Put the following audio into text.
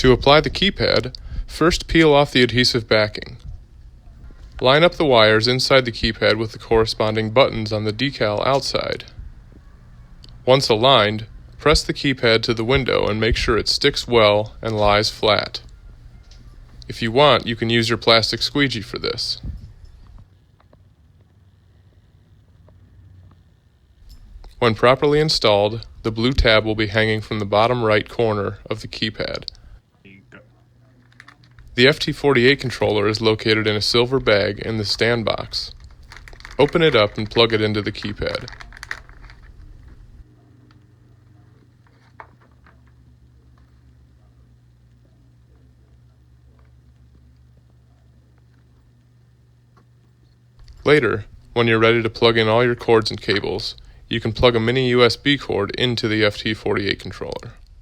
To apply the keypad, first peel off the adhesive backing. Line up the wires inside the keypad with the corresponding buttons on the decal outside. Once aligned, press the keypad to the window and make sure it sticks well and lies flat. If you want, you can use your plastic squeegee for this. When properly installed, the blue tab will be hanging from the bottom right corner of the keypad. The FT48 controller is located in a silver bag in the stand box. Open it up and plug it into the keypad. Later, when you're ready to plug in all your cords and cables, you can plug a mini USB cord into the FT48 controller.